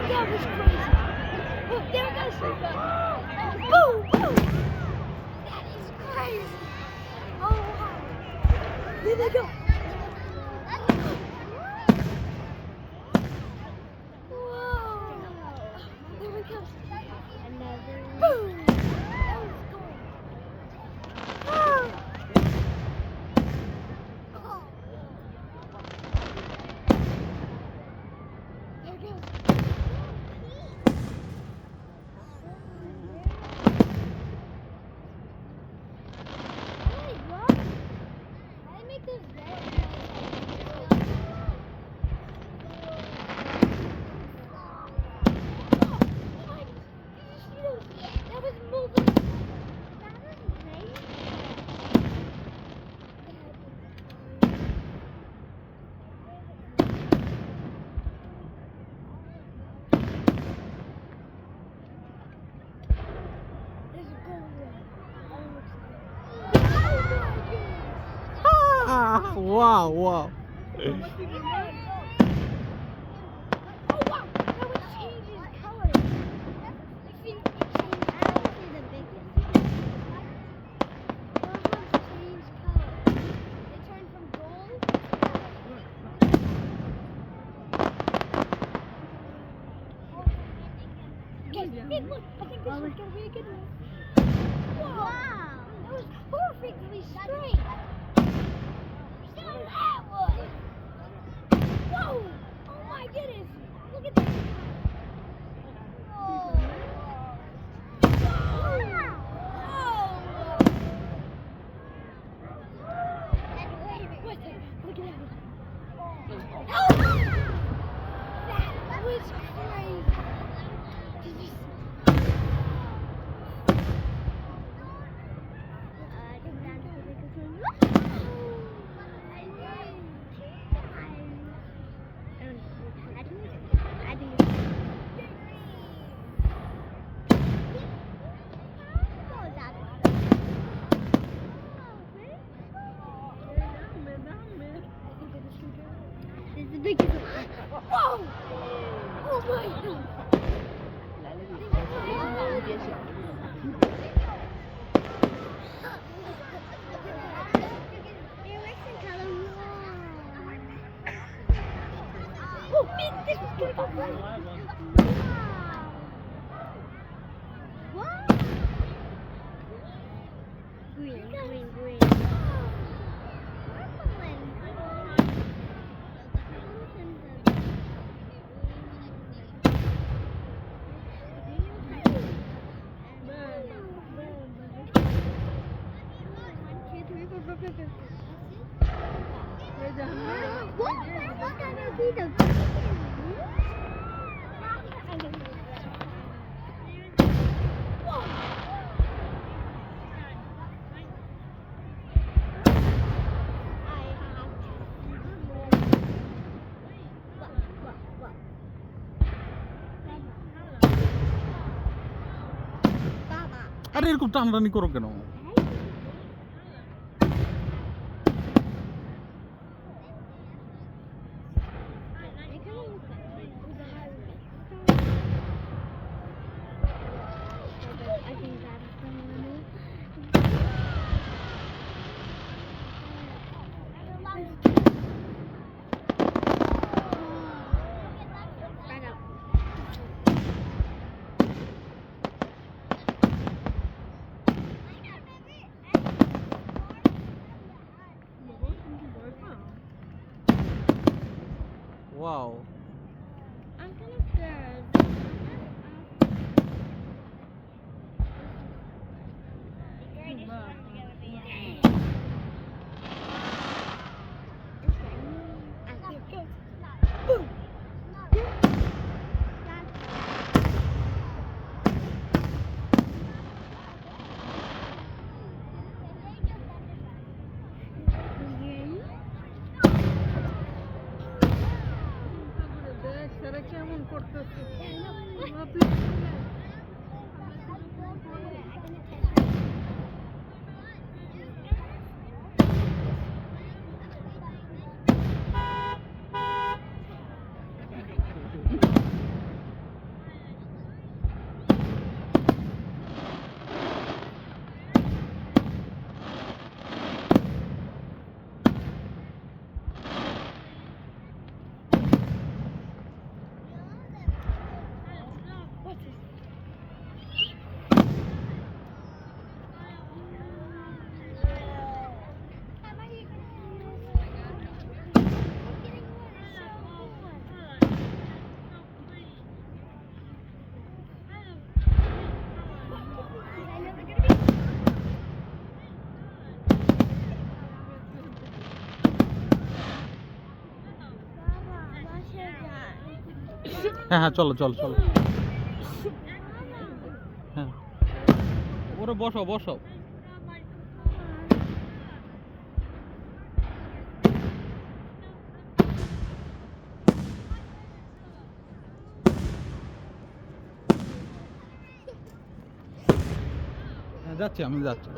That was crazy. Oh, there it goes. Boom, boom. That is crazy. Oh, wow. There they go. Whoa. There we go. Another. Boom. That was cool. Oh. Oh. There it goes. Hey, what? Why did I make those red? That was moving. That was crazy. There's a gold one. Oh, looks good. Oh my goodness. Ah, wow, wow. Oh wow, that one changes color. You see, it changed color. The biggest. Those ones change color. They turn from gold to okay, big look. I think this one's gonna be a good one. Whoa. Wow. That was perfectly straight. So that was. Whoa! Oh my goodness! Look at this! Whoa! Whoa! What's that? Look at that! Oh! That was crazy! Did you see? This is the biggest one. Whoa! Oh my god! Oh, man, this is gonna go right. Wow! Green, green, green. What? That's gonna be the আরে এরকম টানাটানি করো কেন? Wow. I'm kind of scared. Boom! কেমন করতেছে হ্যাঁ হ্যাঁ চলো চলো চলো হ্যাঁ ওরে বসো বসো হ্যাঁ যাচ্ছি আমি যাচ্ছি